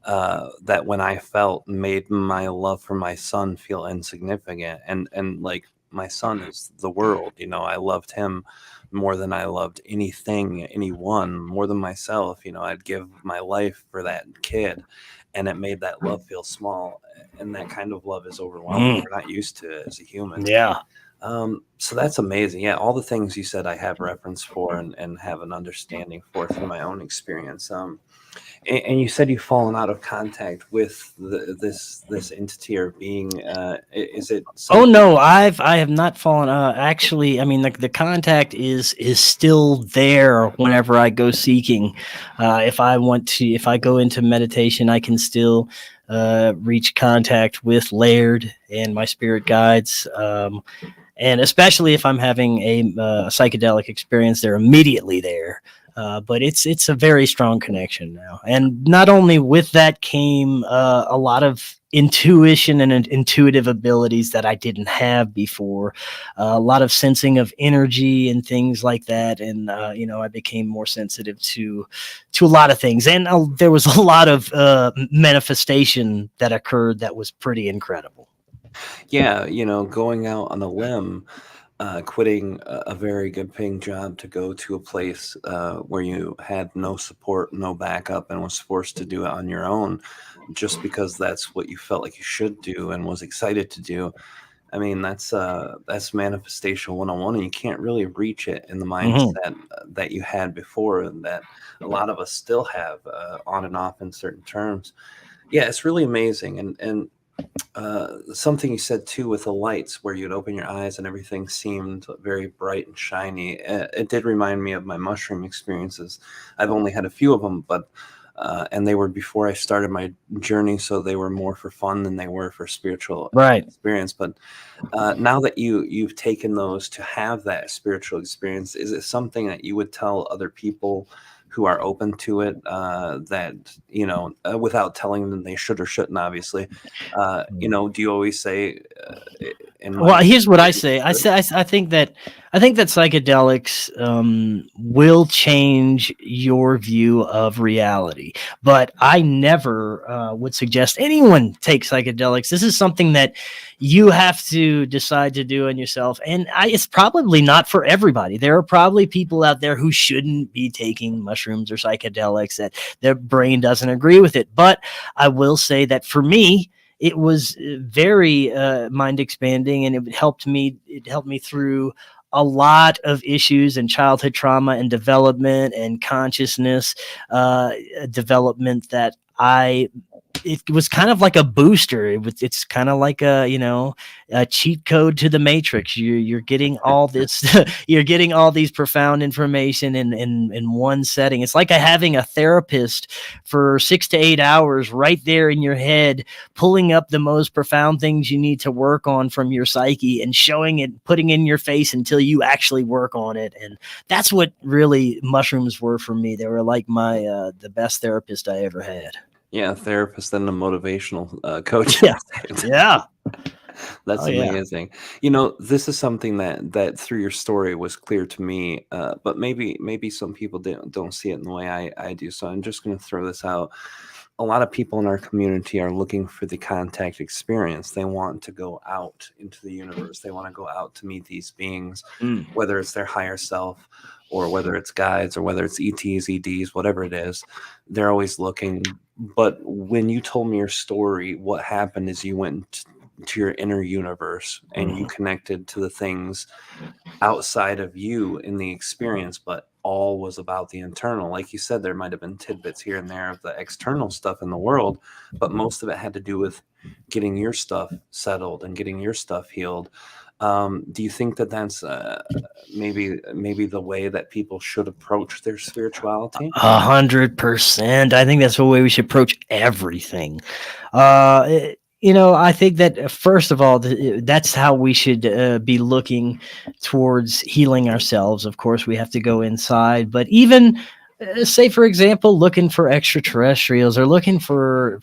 A: that when I felt made my love for my son feel insignificant. And like, my son is the world, I loved him more than I loved anyone, more than myself. I'd give my life for that kid, and it made that love feel small. And that kind of love is overwhelming. We're not used to it as a human.
B: Yeah.
A: So that's amazing. Yeah, all the things you said I have reference for and have an understanding for through my own experience. And you said you've fallen out of contact with this entity or being. Is it?
B: Oh no, I have not fallen. Actually, I mean, the contact is still there whenever I go seeking. If I go into meditation, I can still reach contact with Laird and my spirit guides. And especially if I'm having a psychedelic experience, they're immediately there. But it's a very strong connection now. And not only with that came a lot of intuition and intuitive abilities that I didn't have before, a lot of sensing of energy and things like that. And, I became more sensitive to a lot of things. And there was a lot of manifestation that occurred that was pretty incredible.
A: Yeah, going out on a limb, quitting a very good paying job to go to a place where you had no support, no backup, and was forced to do it on your own just because that's what you felt like you should do and was excited to do. I mean, that's manifestation 101, and you can't really reach it in the mindset that you had before, and that a lot of us still have on and off in certain terms. Yeah, it's really amazing. And something you said too with the lights, where you'd open your eyes and everything seemed very bright and shiny. It did remind me of my mushroom experiences. I've only had a few of them, but and they were before I started my journey, so they were more for fun than they were for spiritual experience. But now that you've taken those to have that spiritual experience, is it something that you would tell other people who are open to it, that, without telling them they should or shouldn't, obviously, do you always say, in my
B: Well, here's what I
A: experience,
B: say. I think that psychedelics will change your view of reality, but I never would suggest anyone take psychedelics. This is something that you have to decide to do on yourself, and it's probably not for everybody. There are probably people out there who shouldn't be taking mushrooms or psychedelics, that their brain doesn't agree with it. But I will say that for me, it was very mind expanding, and it helped me. It helped me through a lot of issues and childhood trauma and development and consciousness development that I. It was kind of like a booster. It's kind of like a cheat code to the Matrix. You're getting all this. You're getting all these profound information in one setting. It's like having a therapist for 6 to 8 hours right there in your head, pulling up the most profound things you need to work on from your psyche and showing it, putting it in your face until you actually work on it. And that's what really mushrooms were for me. They were like the best therapist I ever had.
A: Yeah, a therapist and a motivational coach.
B: Yeah. Yeah.
A: That's amazing. This is something that through your story was clear to me, but maybe some people don't see it in the way I do. So I'm just going to throw this out. A lot of people in our community are looking for the contact experience. They want to go out into the universe. They want to go out to meet these beings, whether it's their higher self, or whether it's guides, or whether it's ETs, EDs, whatever it is. They're always looking. But when you told me your story, what happened is you went to your inner universe and you connected to the things outside of you in the experience, but all was about the internal. Like you said, there might have been tidbits here and there of the external stuff in the world, but most of it had to do with getting your stuff settled and getting your stuff healed. Do you think that that's maybe the way that people should approach their spirituality?
B: 100%. I think that's the way we should approach everything. I think that first of all, that's how we should be looking towards healing ourselves. Of course, we have to go inside, but even say, for example, looking for extraterrestrials or looking for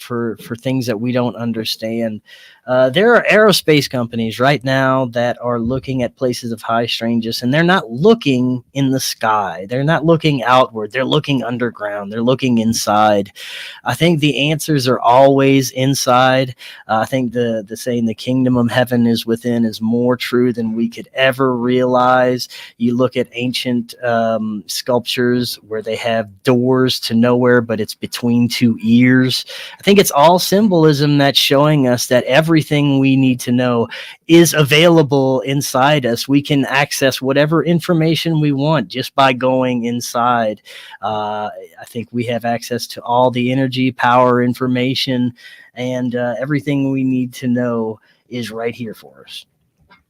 B: things that we don't understand. There are aerospace companies right now that are looking at places of high strangeness, and they're not looking in the sky. They're not looking outward. They're looking underground. They're looking inside. I think the answers are always inside. I think the saying "the kingdom of heaven is within" is more true than we could ever realize. You look at ancient sculptures where they have doors to nowhere, but it's between two ears. I think it's all symbolism that's showing us that everything we need to know is available inside us. We can access whatever information we want just by going inside. I think we have access to all the energy, power, information, and everything we need to know is right here for us.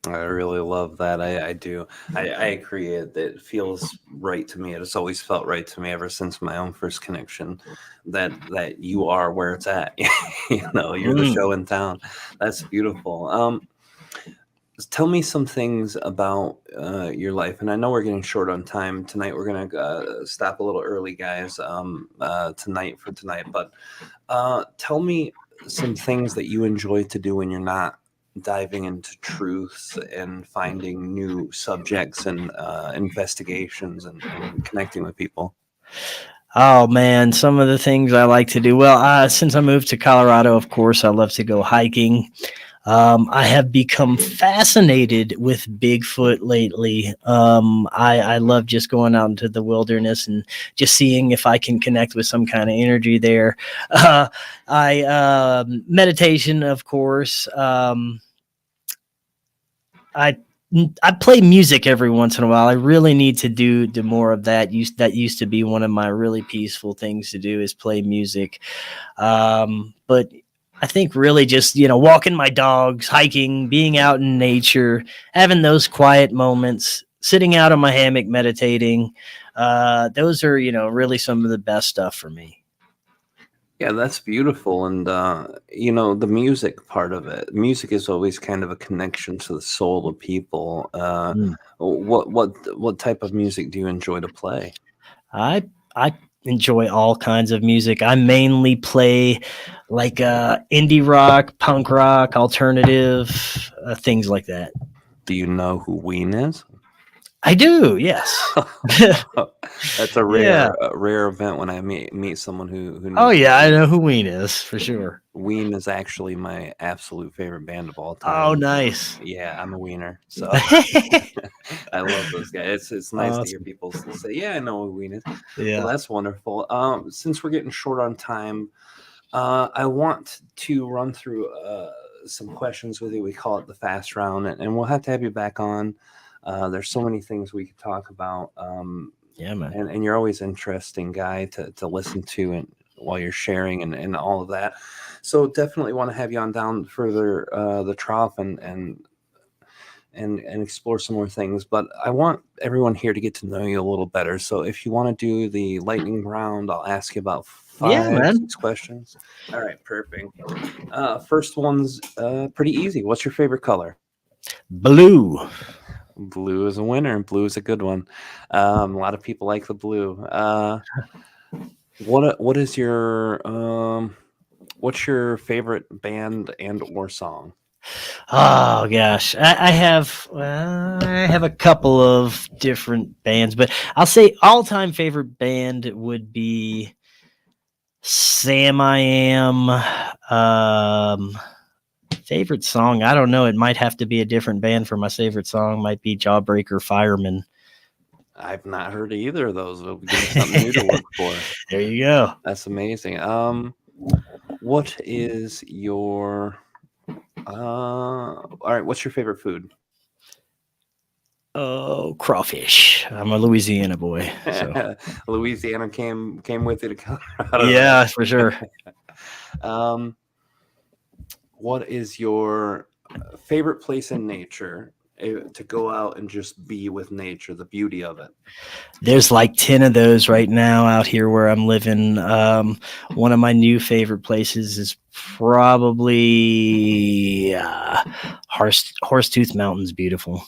A: I really love that. I do. I agree. It feels right to me. It has always felt right to me ever since my own first connection. That you are where it's at. You're the show in town. That's beautiful. Tell me some things about your life. And I know we're getting short on time tonight. We're gonna stop a little early, guys. Tonight. But tell me some things that you enjoy to do when you're not diving into truths and finding new subjects and investigations and connecting with people.
B: Oh man, some of the things I like to do. Well, since I moved to Colorado, of course, I love to go hiking. I have become fascinated with Bigfoot lately. I love just going out into the wilderness and just seeing if I can connect with some kind of energy there. Meditation, of course. I play music every once in a while. I really need to do more of that. That used to be one of my really peaceful things to do, is play music. But I think really just, walking my dogs, hiking, being out in nature, having those quiet moments, sitting out on my hammock, meditating. Those are, really some of the best stuff for me.
A: Yeah, that's beautiful. And the music part of it. Music is always kind of a connection to the soul of people. What type of music do you enjoy to play?
B: I I enjoy all kinds of music. I mainly play like indie rock, punk rock, alternative, things like that.
A: Do you know who Ween is?
B: I do, yes.
A: That's a
B: Yeah.
A: rare event when I meet someone who knows.
B: Oh yeah, I know who Ween is for sure.
A: Ween is actually my absolute favorite band of all time.
B: Oh, nice.
A: Yeah, I'm a wiener, so I love those guys. It's nice to hear
B: Awesome.
A: people say, "Yeah, I know who Ween is."
B: Yeah.
A: Well, that's wonderful. Since we're getting short on time, I want to run through some questions with you. We call it the fast round, and we'll have to have you back on. There's so many things we could talk about.
B: Yeah, man.
A: And you're always an interesting guy to listen to and while you're sharing and all of that. So definitely want to have you on down further the trough and explore some more things. But I want everyone here to get to know you a little better. So if you want to do the lightning round, I'll ask you about 6 questions. All right, perfect. First one's pretty easy. What's your favorite color?
B: Blue.
A: Blue is a winner. Blue is a good one. A lot of people like the blue. What is your what's your favorite band and or song?
B: Oh gosh, I have a couple of different bands, but I'll say all-time favorite band would be Sam I Am. Favorite song, I don't know. It might have to be a different band for my favorite song. Might be Jawbreaker Fireman.
A: I've not heard either of those. It'll give me something new to look for.
B: There you go.
A: That's amazing. What is your all right, what's your favorite food?
B: Oh, crawfish. I'm a Louisiana boy. So.
A: Louisiana came with you to Colorado.
B: Yeah, for sure.
A: What is your favorite place in nature to go out and just be with nature, the beauty of it?
B: There's like 10 of those right now out here where I'm living. One of my new favorite places is probably Horsetooth Mountain's beautiful.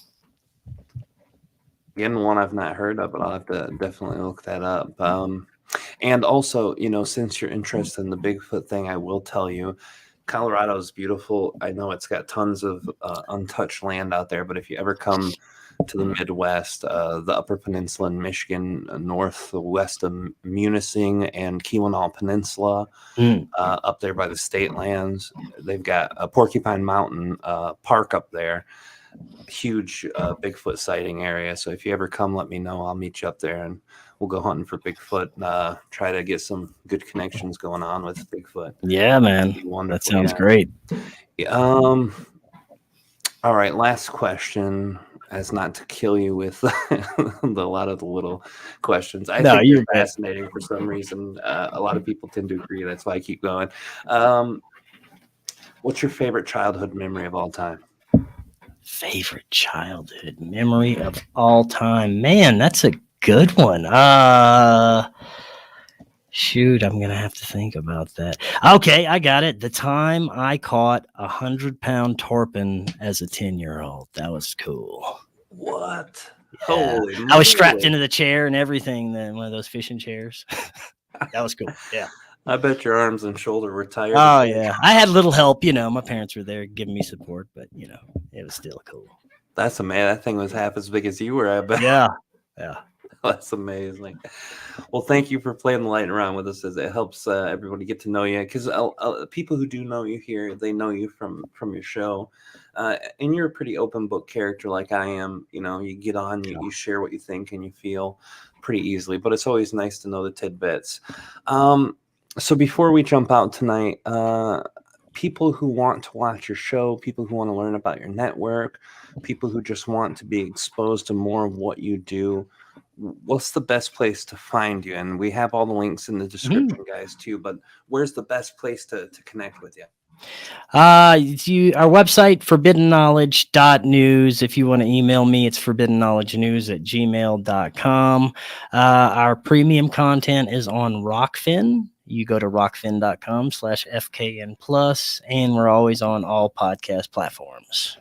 A: Again, one I've not heard of, but I'll have to definitely look that up. And also, since you're interested in the Bigfoot thing, I will tell you, Colorado is beautiful. I know it's got tons of untouched land out there, but if you ever come to the Midwest, the Upper Peninsula in Michigan, northwest of Munising and Keweenaw Peninsula, up there by the state lands, they've got a Porcupine Mountain Park up there. Huge Bigfoot sighting area. So if you ever come, let me know. I'll meet you up there and we'll go hunting for Bigfoot. Try to get some good connections going on with Bigfoot.
B: Yeah, man. That sounds great.
A: All right. Last question, as not to kill you with a lot of the little questions. I think you're fascinating for some reason. A lot of people tend to agree. That's why I keep going. What's your favorite childhood memory of all time?
B: Favorite childhood memory of all time, man, that's a good one. Shoot, I'm gonna have to think about that. Okay, I got it. The time I caught 100-pound torpin as a 10-year-old, that was cool.
A: What?
B: Yeah.
A: Holy
B: I was strapped into the chair and everything, one of those fishing chairs. That was cool. Yeah.
A: I bet your arms and shoulder were tired.
B: Oh, yeah. I had a little help, my parents were there giving me support, but, it was still cool.
A: That's amazing. That thing was half as big as you were, I bet.
B: Yeah. Yeah.
A: That's amazing. Well, thank you for playing the lightning round with us. As it helps everybody get to know you, because people who do know you here, they know you from your show, and you're a pretty open book character like I am. You get on, you share what you think and you feel pretty easily, but it's always nice to know the tidbits. So before we jump out tonight, people who want to watch your show, people who want to learn about your network, people who just want to be exposed to more of what you do, what's the best place to find you? And we have all the links in the description, guys, too, but where's the best place to connect with you?
B: Our website, forbiddenknowledge.news. If you want to email me, it's forbiddenknowledgenews@gmail.com. Our premium content is on Rockfin. You go to rockfin.com/FKN+, and we're always on all podcast platforms.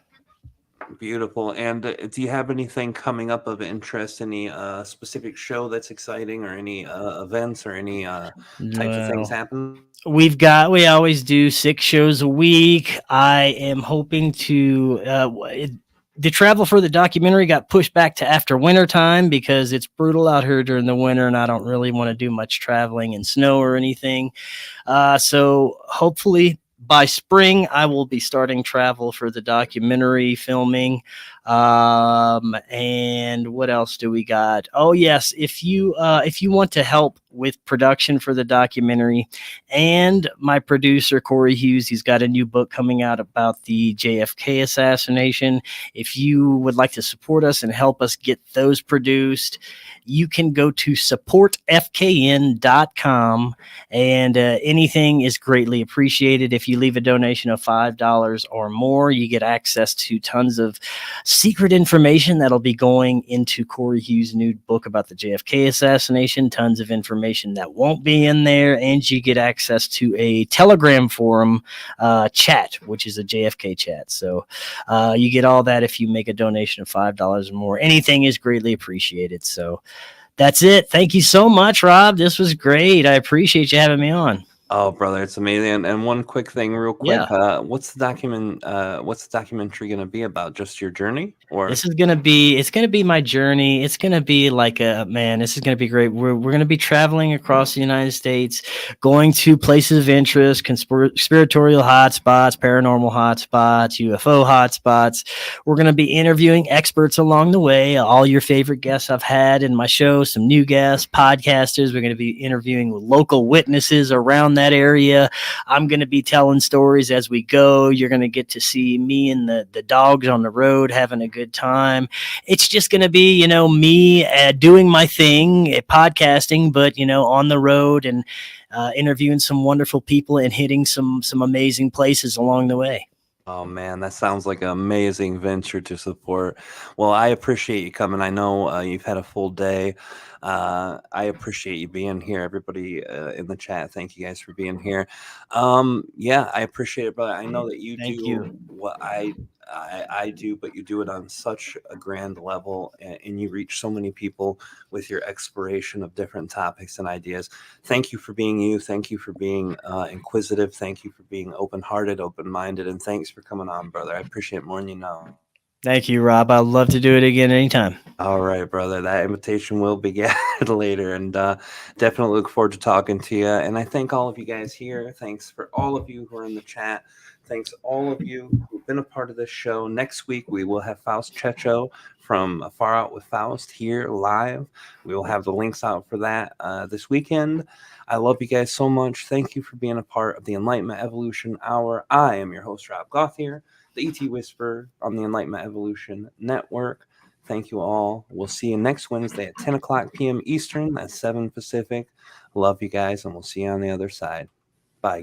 A: Beautiful. And do you have anything coming up of interest? Any specific show that's exciting, or any events, or any types of things
B: Well,
A: happen?
B: we always do 6 shows a week. I am hoping to the travel for the documentary got pushed back to after winter time because it's brutal out here during the winter, and I don't really want to do much traveling in snow or anything. So hopefully by spring, I will be starting travel for the documentary filming. And what else do we got? Oh yes, if you want to help with production for the documentary, and my producer Corey Hughes, he's got a new book coming out about the JFK assassination. If you would like to support us and help us get those produced, you can go to supportfkn.com, and anything is greatly appreciated. If you leave a donation of $5 or more, you get access to tons of secret information that'll be going into Corey Hughes' new book about the JFK assassination, tons of information that won't be in there, and you get access to a Telegram forum chat, which is a JFK chat. So you get all that if you make a donation of $5 or more. Anything is greatly appreciated. So that's it. Thank you so much, Rob. This was great. I appreciate you having me on.
A: Oh, brother, it's amazing. And one quick thing, real quick.
B: Yeah.
A: What's the documentary going to be about? Just your journey, or?
B: It's gonna be my journey. It's gonna be like this is gonna be great. We're gonna be traveling across the United States, going to places of interest, conspiratorial hotspots, paranormal hotspots, UFO hotspots. We're gonna be interviewing experts along the way, all your favorite guests I've had in my show, some new guests, podcasters. We're gonna be interviewing local witnesses around that area. I'm gonna be telling stories as we go. You're gonna get to see me and the dogs on the road having a good time. It's just going to be, me doing my thing, podcasting, but, on the road, and interviewing some wonderful people and hitting some amazing places along the way.
A: Oh man, that sounds like an amazing venture to support. Well, I appreciate you coming. I know you've had a full day. I appreciate you being here, everybody in the chat. Thank you guys for being here. Yeah, I appreciate it, brother. I know that you
B: Thank
A: do
B: you.
A: what I do, but you do it on such a grand level, and you reach so many people with your exploration of different topics and ideas. Thank you for being you. Thank you for being inquisitive. Thank you for being open-hearted, open-minded, and thanks for coming on, brother. I appreciate it more than you know.
B: Thank you, Rob. I'd love to do it again anytime.
A: All right, brother. That invitation will be gathered later, and definitely look forward to talking to you. And I thank all of you guys here. Thanks for all of you who are in the chat. Thanks all of you who've been a part of this show. Next week we will have Faust Checho from Far Out with Faust here live. We will have the links out for that this weekend. I love you guys so much. Thank you for being a part of the Enlightenment Evolution Hour. I am your host, Rob Gauthier, the ET Whisperer on the Enlightenment Evolution Network. Thank you all. We'll see you next Wednesday at 10 o'clock p.m. Eastern. That's 7 Pacific. Love you guys, and we'll see you on the other side.